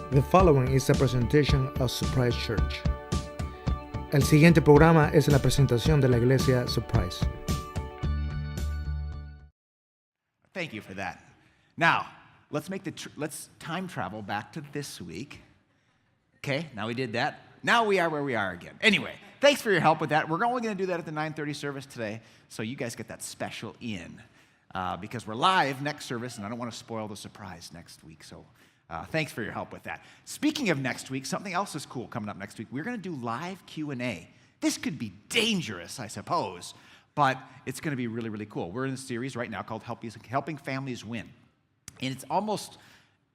The following is a presentation of Surprise Church. El siguiente programa es la presentación de la iglesia Surprise. Thank you for that. Now, let's time travel back to this week. Okay, now we did that. Now we are where we are again. Anyway, thanks for your help with that. We're only going to do that at the 9:30 service today, so you guys get that special in because we're live next service, and I don't want to spoil the surprise next week. So thanks for your help with that. Speaking of next week, something else is cool coming up next week. We're going to do live Q&A. This could be dangerous, I suppose, but it's going to be really, really cool. We're in a series right now called Helping Families Win. And it's almost,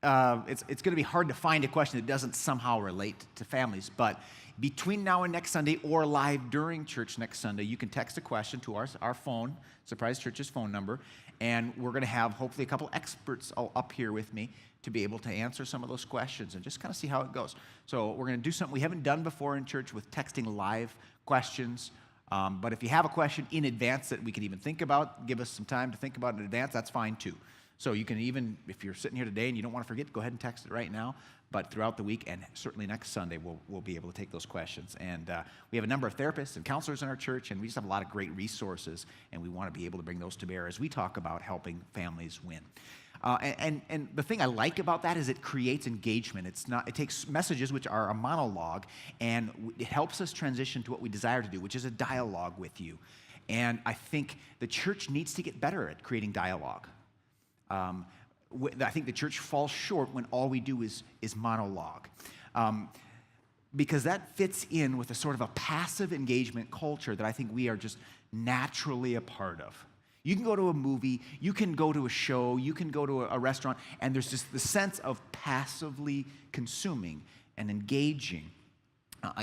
it's going to be hard to find a question that doesn't somehow relate to families. But between now and next Sunday or live during church next Sunday, you can text a question to our phone, Surprise Church's phone number, and we're going to have hopefully a couple experts up here with me to be able to answer some of those questions and just kind of see how it goes. So we're going to do something we haven't done before in church with texting live questions. But if you have a question in advance that we can even think about, give us some time to think about in advance, that's fine too. So you can even, if you're sitting here today and you don't want to forget, go ahead and text it right now. But throughout the week and certainly next Sunday, we'll be able to take those questions. And we have a number of therapists and counselors in our church, and we just have a lot of great resources, and we want to be able to bring those to bear as we talk about helping families win. And the thing I like about that is it creates engagement. It takes messages which are a monologue, and it helps us transition to what we desire to do, which is a dialogue with you. And I think the church needs to get better at creating dialogue. I think the church falls short when all we do is monologue. Because that fits in with a sort of a passive engagement culture that I think we are just naturally a part of. You can go to a movie, you can go to a show, you can go to a restaurant, and there's just the sense of passively consuming and engaging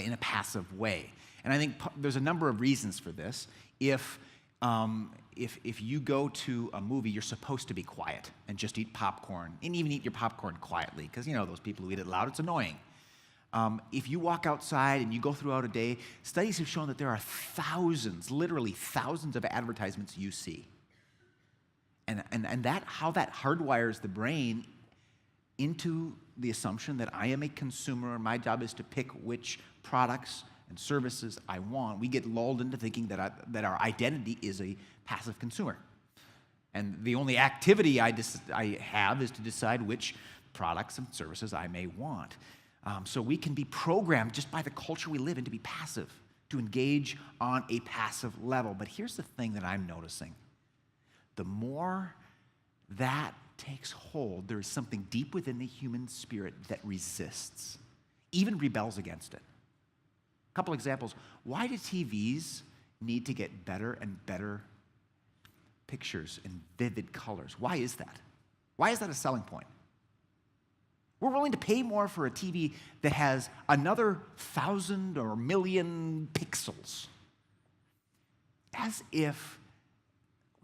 in a passive way. And I think there's a number of reasons for this. If you go to a movie, you're supposed to be quiet and just eat popcorn, and even eat your popcorn quietly, because you know those people who eat it loud, it's annoying. If you walk outside and you go throughout a day, studies have shown that there are thousands, literally thousands of advertisements you see. And how that hardwires the brain into the assumption that I am a consumer and my job is to pick which products and services I want. We get lulled into thinking that our identity is a passive consumer. And the only activity I have is to decide which products and services I may want. So we can be programmed just by the culture we live in to be passive, to engage on a passive level. But here's the thing that I'm noticing. The more that takes hold, there is something deep within the human spirit that resists, even rebels against it. A couple examples. Why do TVs need to get better and better pictures and vivid colors? Why is that? Why is that a selling point? We're willing to pay more for a TV that has another 1,000 or 1,000,000 pixels, as if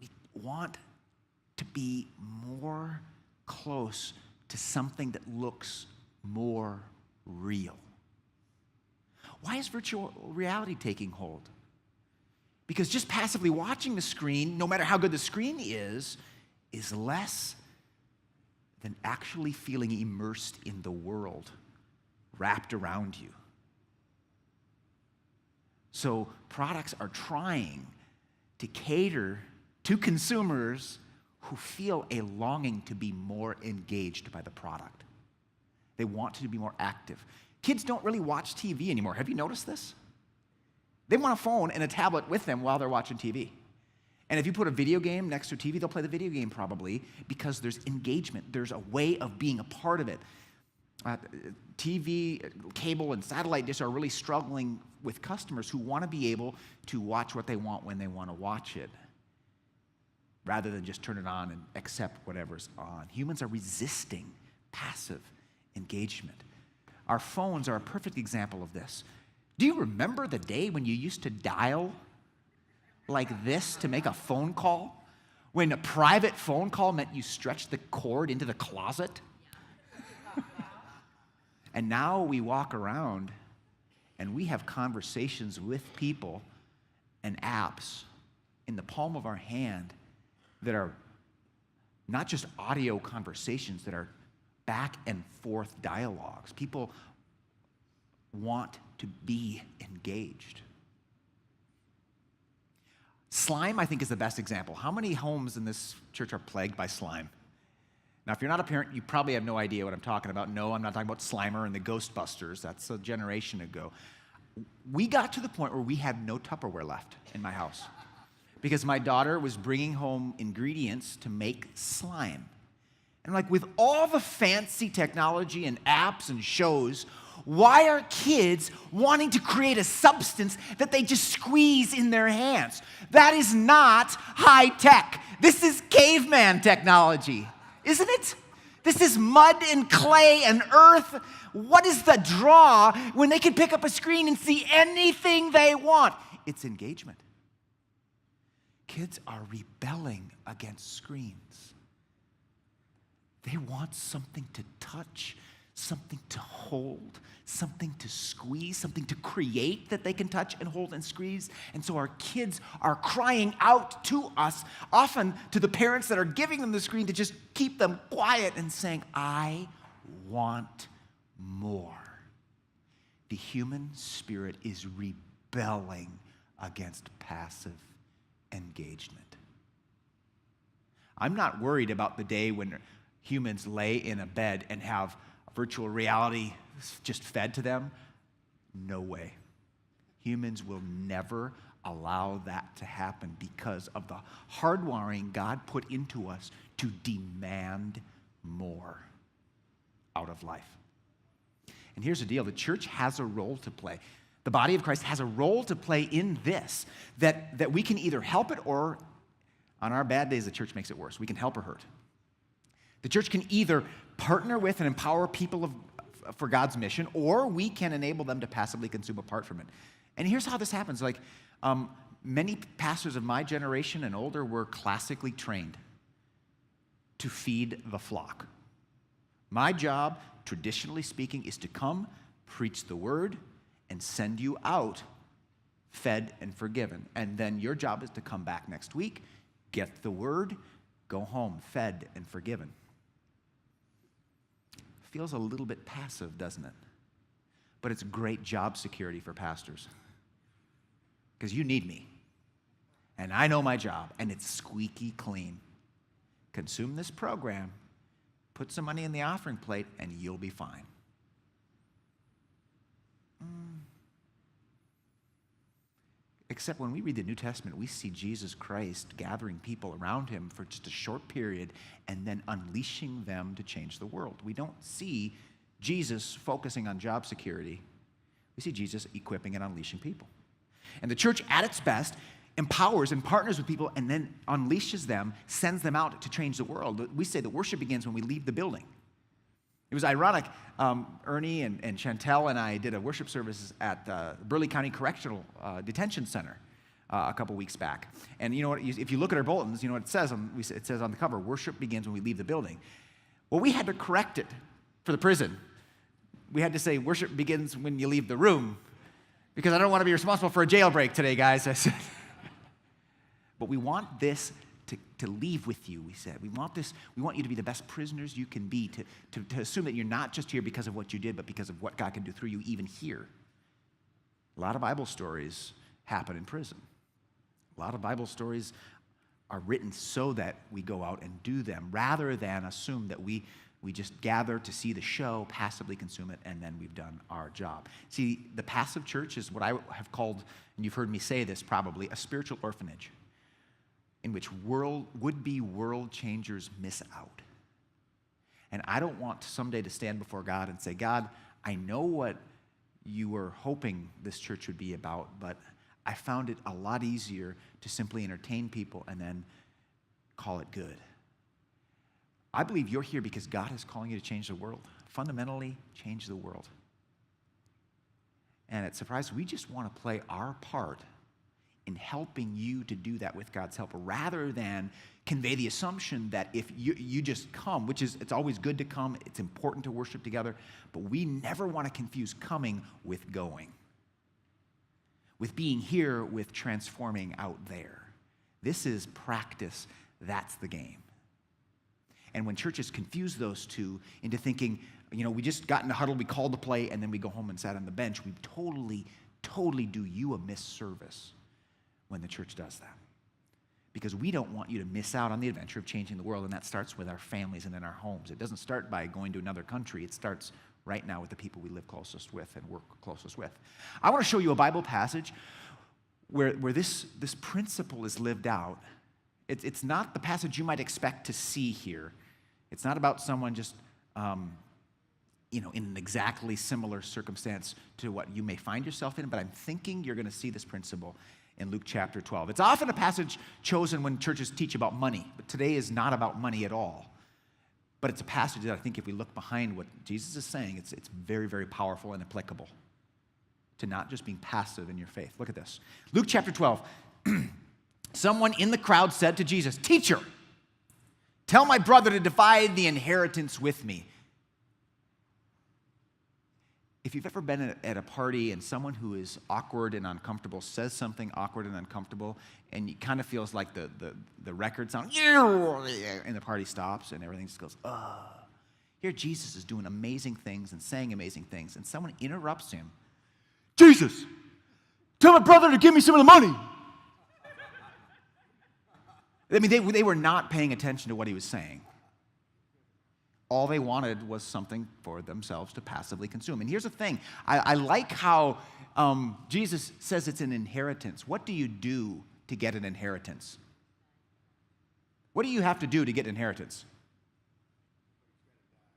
we want to be more close to something that looks more real. Why is virtual reality taking hold? Because just passively watching the screen, no matter how good the screen is less than actually feeling immersed in the world wrapped around you. So products are trying to cater to consumers who feel a longing to be more engaged by the product. They want to be more active. Kids don't really watch TV anymore. Have you noticed this? They want a phone and a tablet with them while they're watching TV. And if you put a video game next to a TV, they'll play the video game probably because there's engagement. There's a way of being a part of it. TV, cable, and satellite dishes are really struggling with customers who want to be able to watch what they want when they want to watch it, rather than just turn it on and accept whatever's on. Humans are resisting passive engagement. Our phones are a perfect example of this. Do you remember the day when you used to dial like this to make a phone call? When a private phone call meant you stretched the cord into the closet? And now we walk around and we have conversations with people and apps in the palm of our hand that are not just audio conversations, that are back and forth dialogues. People want to be engaged. Slime, I think, is the best example. How many homes in this church are plagued by slime? Now, if you're not a parent, you probably have no idea what I'm talking about. No, I'm not talking about Slimer and the Ghostbusters. That's a generation ago. We got to the point where we had no Tupperware left in my house because my daughter was bringing home ingredients to make slime. And like, with all the fancy technology and apps and shows, why are kids wanting to create a substance that they just squeeze in their hands? That is not high tech. This is caveman technology, isn't it? This is mud and clay and earth. What is the draw when they can pick up a screen and see anything they want? It's engagement. Kids are rebelling against screens. They want something to touch, something to hold, something to squeeze, something to create that they can touch and hold and squeeze. And so our kids are crying out to us, often to the parents that are giving them the screen, to just keep them quiet and saying, I want more. The human spirit is rebelling against passive engagement. I'm not worried about the day when humans lay in a bed and have virtual reality just fed to them. No way. Humans will never allow that to happen because of the hardwiring God put into us to demand more out of life. And here's the deal. The church has a role to play. The body of Christ has a role to play in this, that we can either help it, or on our bad days, the church makes it worse. We can help or hurt. The church can either partner with and empower people for God's mission, or we can enable them to passively consume apart from it. And here's how this happens. Like, many pastors of my generation and older were classically trained to feed the flock. My job, traditionally speaking, is to come, preach the word, and send you out fed and forgiven. And then your job is to come back next week, get the word, go home fed and forgiven. Feels a little bit passive, doesn't it? But it's great job security for pastors. Because you need me. And I know my job, and it's squeaky clean. Consume this program, put some money in the offering plate, and you'll be fine. Except when we read the New Testament, we see Jesus Christ gathering people around him for just a short period and then unleashing them to change the world. We don't see Jesus focusing on job security. We see Jesus equipping and unleashing people. And the church, at its best, empowers and partners with people and then unleashes them, sends them out to change the world. We say that worship begins when we leave the building. It was ironic. Ernie and Chantel and I did a worship service at Burleigh County Correctional Detention Center a couple weeks back. And you know what? If you look at our bulletins, you know what it says? It says on the cover, worship begins when we leave the building. Well, we had to correct it for the prison. We had to say worship begins when you leave the room, because I don't want to be responsible for a jailbreak today, guys, I said. But we want this to leave with you, we said. We want you to be the best prisoners you can be, to assume that you're not just here because of what you did, but because of what God can do through you even here. A lot of Bible stories happen in prison. A lot of Bible stories are written so that we go out and do them, rather than assume that we just gather to see the show, passively consume it, and then we've done our job. See, the passive church is what I have called, and you've heard me say this probably, a spiritual orphanage, in which would-be world changers miss out. And I don't want someday to stand before God and say, God, I know what you were hoping this church would be about, but I found it a lot easier to simply entertain people and then call it good. I believe you're here because God is calling you to change the world, fundamentally change the world. And at Surprise, we just want to play our part in helping you to do that with God's help, rather than convey the assumption that if you just come, which is, it's always good to come, it's important to worship together, but we never want to confuse coming with going, with being here with transforming out there. This is practice, that's the game. And when churches confuse those two into thinking, we just got in a huddle, we called to play, and then we go home and sat on the bench, we totally do you a misservice when the church does that. Because we don't want you to miss out on the adventure of changing the world, and that starts with our families and in our homes. It doesn't start by going to another country. It starts right now with the people we live closest with and work closest with. I want to show you a Bible passage where this principle is lived out. It's not the passage you might expect to see here. It's not about someone just, in an exactly similar circumstance to what you may find yourself in, but I'm thinking you're going to see this principle in Luke chapter 12. It's often a passage chosen when churches teach about money, but today is not about money at all. But it's a passage that I think if we look behind what Jesus is saying, it's very, very powerful and applicable to not just being passive in your faith. Look at this. Luke chapter 12. Someone in the crowd said to Jesus, "Teacher, tell my brother to divide the inheritance with me." If you've ever been at a party and someone who is awkward and uncomfortable says something awkward and uncomfortable, and it kind of feels like the record sound, and the party stops and everything just goes, ugh. Here Jesus is doing amazing things and saying amazing things, and someone interrupts him. "Jesus, tell my brother to give me some of the money." I mean, they were not paying attention to what he was saying. All they wanted was something for themselves to passively consume. And here's the thing. I like how Jesus says it's an inheritance. What do you do to get an inheritance? What do you have to do to get an inheritance?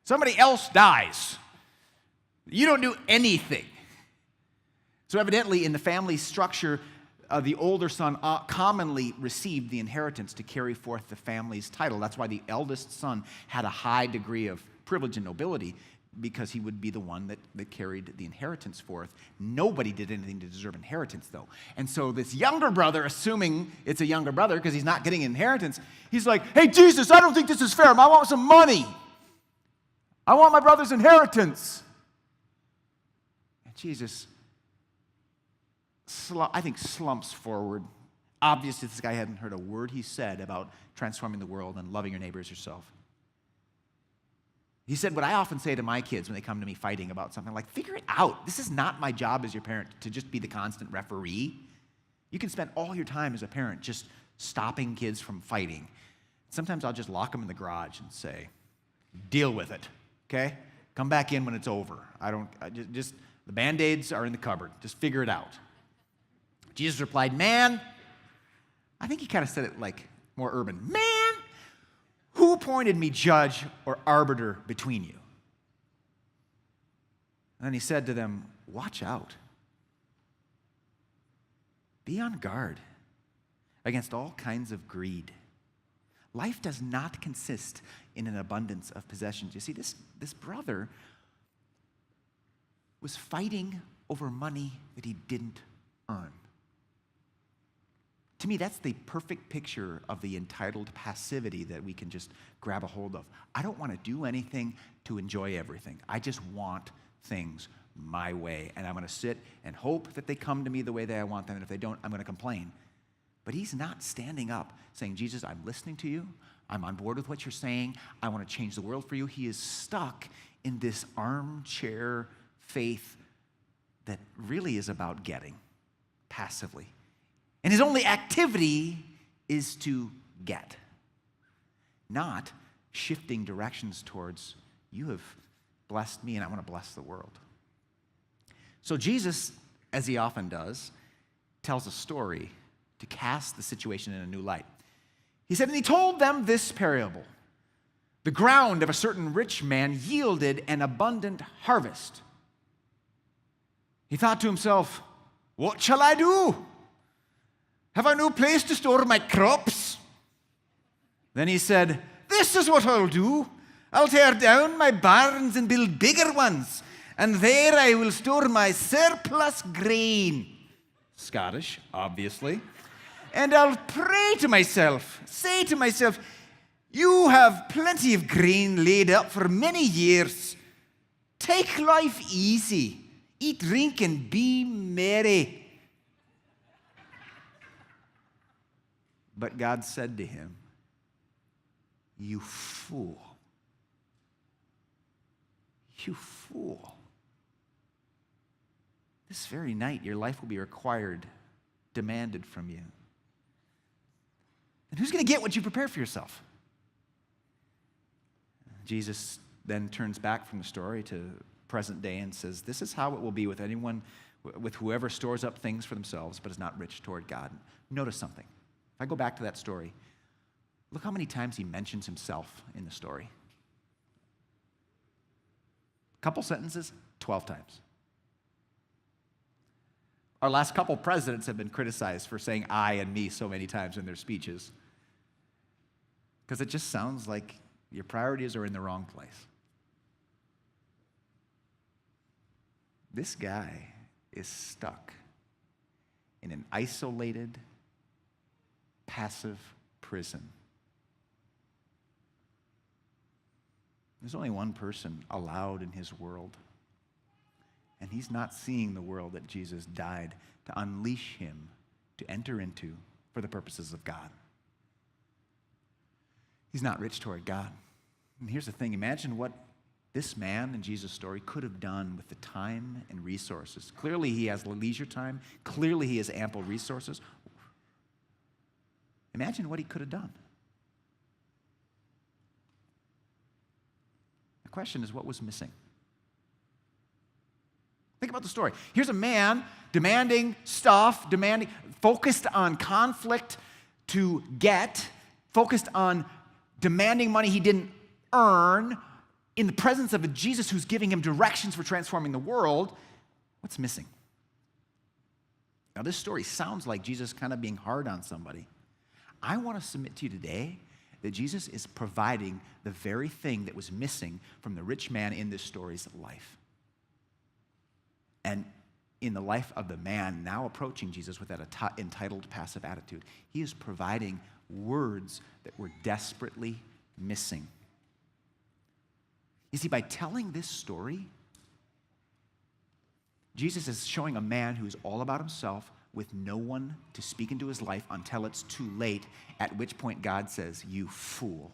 Somebody else dies. You don't do anything. So evidently, in the family structure, the older son commonly received the inheritance to carry forth the family's title. That's why the eldest son had a high degree of privilege and nobility, because he would be the one that carried the inheritance forth. Nobody did anything to deserve inheritance, though. And so this younger brother, assuming it's a younger brother because he's not getting inheritance, he's like, "Hey, Jesus, I don't think this is fair. I want some money. I want my brother's inheritance." And Jesus, I think, slumps forward. Obviously, this guy hadn't heard a word he said about transforming the world and loving your neighbor as yourself. He said what I often say to my kids when they come to me fighting about something, like, figure it out. This is not my job as your parent to just be the constant referee. You can spend all your time as a parent just stopping kids from fighting. Sometimes I'll just lock them in the garage and say, "Deal with it, okay? Come back in when it's over. The Band-Aids are in the cupboard. Just figure it out." Jesus replied, "Man," I think he kind of said it like more urban, "Man, who appointed me judge or arbiter between you?" And then he said to them, "Watch out. Be on guard against all kinds of greed. Life does not consist in an abundance of possessions." You see, this brother was fighting over money that he didn't earn. To me, that's the perfect picture of the entitled passivity that we can just grab a hold of. I don't want to do anything to enjoy everything. I just want things my way, and I'm going to sit and hope that they come to me the way that I want them, and if they don't, I'm going to complain. But he's not standing up saying, "Jesus, I'm listening to you. I'm on board with what you're saying. I want to change the world for you." He is stuck in this armchair faith that really is about getting passively. And his only activity is to get, not shifting directions towards, "You have blessed me and I want to bless the world." So Jesus, as he often does, tells a story to cast the situation in a new light. He said, and he told them this parable. "The ground of a certain rich man yielded an abundant harvest. He thought to himself, 'What shall I do? Have I no place to store my crops?' Then he said, 'This is what I'll do. I'll tear down my barns and build bigger ones, and there I will store my surplus grain.'" Scottish, obviously. "And I'll pray to myself, say to myself, 'You have plenty of grain laid up for many years. Take life easy. Eat, drink, and be merry.' But God said to him, 'You fool. You fool. This very night, your life will be required, demanded from you. And who's going to get what you prepare for yourself? Jesus then turns back from the story to present day and says, this is how it will be with anyone, with whoever stores up things for themselves but is not rich toward God. Notice something. If I go back to that story, look how many times he mentions himself in the story. A couple sentences, 12 times. Our last couple presidents have been criticized for saying I and me so many times in their speeches because it just sounds like your priorities are in the wrong place. This guy is stuck in an isolated, passive prison. There's only one person allowed in his world, and he's not seeing the world that Jesus died to unleash him to enter into for the purposes of God. He's not rich toward God. And here's the thing, imagine what this man in Jesus' story could have done with the time and resources. Clearly he has leisure time. Clearly he has ample resources. Imagine what he could have done. The question is, what was missing? Think about the story. Here's a man demanding stuff, focused on conflict to get, focused on demanding money he didn't earn in the presence of a Jesus who's giving him directions for transforming the world. What's missing? Now, this story sounds like Jesus kind of being hard on somebody. I want to submit to you today that Jesus is providing the very thing that was missing from the rich man in this story's life. And in the life of the man now approaching Jesus with that entitled, passive attitude, he is providing words that were desperately missing. You see, by telling this story, Jesus is showing a man who is all about himself with no one to speak into his life until it's too late, at which point God says, "You fool."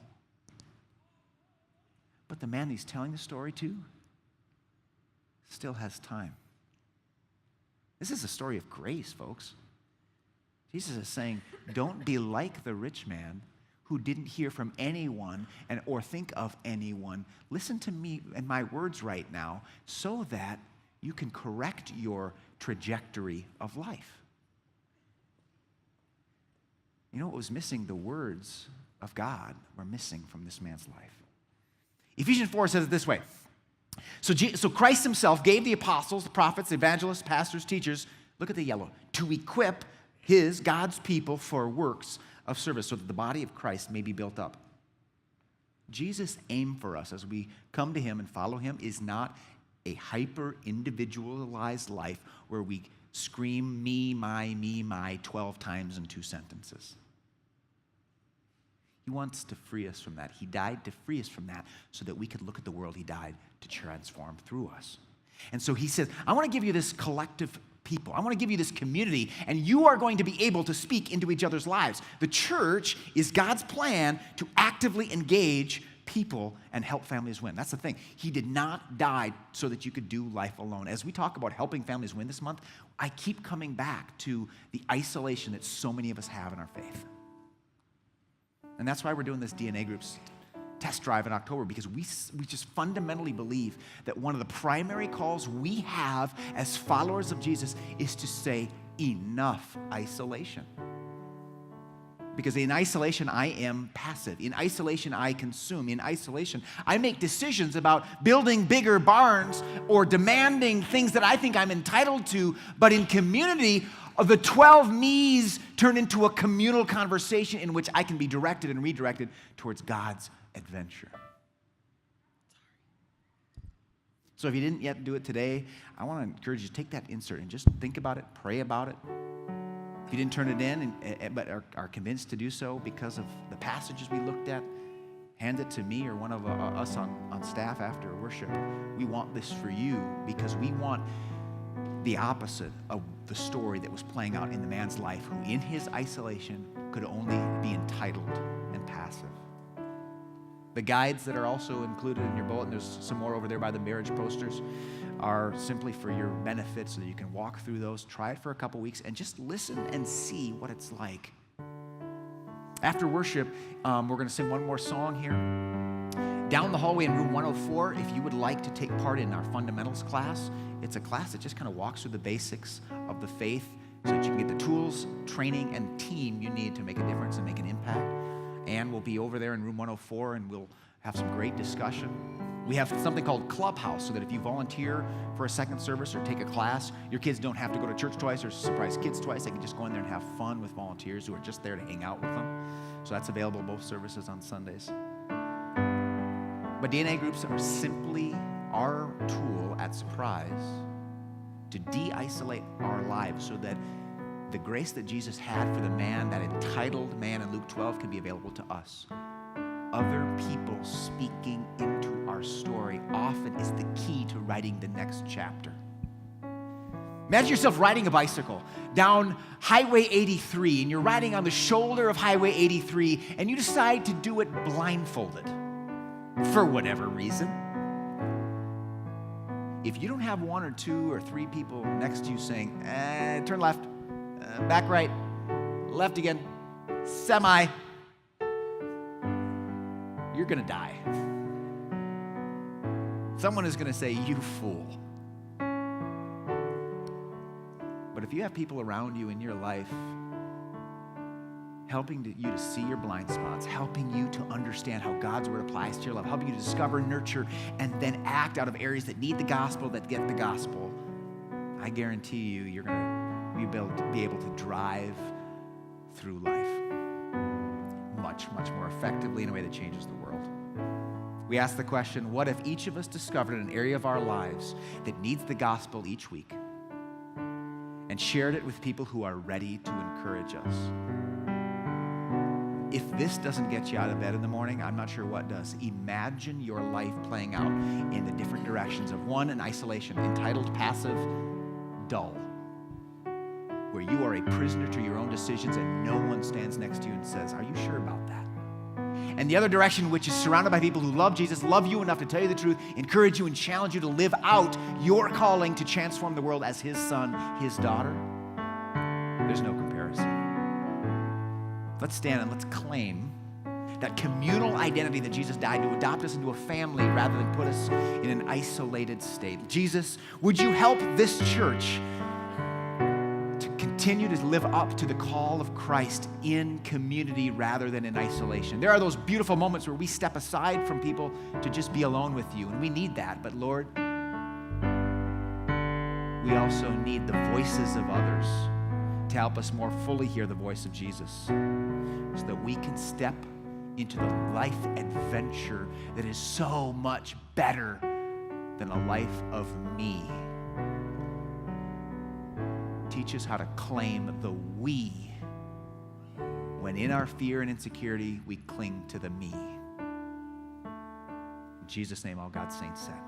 But the man he's telling the story to still has time. This is a story of grace, folks. Jesus is saying, don't be like the rich man who didn't hear from anyone or think of anyone. Listen to me and my words right now so that you can correct your trajectory of life. You know what was missing? The words of God were missing from this man's life. Ephesians 4 says it this way. So Christ himself gave the apostles, the prophets, the evangelists, pastors, teachers, look at the yellow, to equip God's people for works of service so that the body of Christ may be built up. Jesus' aim for us as we come to him and follow him is not a hyper-individualized life where we scream me, my 12 times in 2 sentences. He wants to free us from that. He died to free us from that so that we could look at the world he died to transform through us. And so he says, I want to give you this collective people. I want to give you this community, and you are going to be able to speak into each other's lives. The church is God's plan to actively engage people and help families win. That's the thing. He did not die so that you could do life alone. As we talk about helping families win this month, I keep coming back to the isolation that so many of us have in our faith. And that's why we're doing this DNA Groups test drive in October, because we just fundamentally believe that one of the primary calls we have as followers of Jesus is to say, enough isolation. Because in isolation, I am passive. In isolation, I consume. In isolation, I make decisions about building bigger barns or demanding things that I think I'm entitled to. But in community, the 12 me's turn into a communal conversation in which I can be directed and redirected towards God's adventure. So if you didn't yet do it today, I want to encourage you to take that insert and just think about it, pray about it. If you didn't turn it in but are convinced to do so because of the passages we looked at, hand it to me or one of us on staff after worship. We want this for you because we want the opposite of the story that was playing out in the man's life, who in his isolation could only be entitled and passive. The guides that are also included in your bulletin, there's some more over there by the marriage posters, are simply for your benefit so that you can walk through those, try it for a couple weeks, and just listen and see what it's like. After worship, we're going to sing one more song here. Down the hallway in room 104, if you would like to take part in our fundamentals class, it's a class that just kind of walks through the basics of the faith so that you can get the tools, training, and team you need to make a difference and make an impact. And we'll be over there in room 104, and we'll have some great discussion. We have something called Clubhouse, so that if you volunteer for a second service or take a class, your kids don't have to go to church twice or surprise kids twice. They can just go in there and have fun with volunteers who are just there to hang out with them. So that's available both services on Sundays. But DNA groups are simply our tool at Surprise to de-isolate our lives so that the grace that Jesus had for the man, that entitled man in Luke 12, can be available to us. Other people speaking into our story often is the key to writing the next chapter. Imagine yourself riding a bicycle down Highway 83, and you're riding on the shoulder of Highway 83, and you decide to do it blindfolded for whatever reason. If you don't have one or two or three people next to you saying, turn left, back right, left again, semi, you're going to die. Someone is going to say, you fool. But if you have people around you in your life helping you to see your blind spots, helping you to understand how God's word applies to your life, helping you to discover, nurture, and then act out of areas that need the gospel, that get the gospel, I guarantee you, you're going to be able to drive through life much, much more effectively in a way that changes the world. We ask the question, what if each of us discovered an area of our lives that needs the gospel each week and shared it with people who are ready to encourage us? If this doesn't get you out of bed in the morning, I'm not sure what does. Imagine your life playing out in the different directions of one, in isolation, entitled, passive, dull, where you are a prisoner to your own decisions and no one stands next to you and says, are you sure about that? And the other direction, which is surrounded by people who love Jesus, love you enough to tell you the truth, encourage you and challenge you to live out your calling to transform the world as his son, his daughter. There's no comparison. Let's stand and let's claim that communal identity that Jesus died to adopt us into a family rather than put us in an isolated state. Jesus, would you help this church to continue to live up to the call of Christ in community rather than in isolation? There are those beautiful moments where we step aside from people to just be alone with you, and we need that. But Lord, we also need the voices of others to help us more fully hear the voice of Jesus so that we can step into the life adventure that is so much better than a life of me. Teach us how to claim the we when in our fear and insecurity we cling to the me. In Jesus' name, all God's saints said.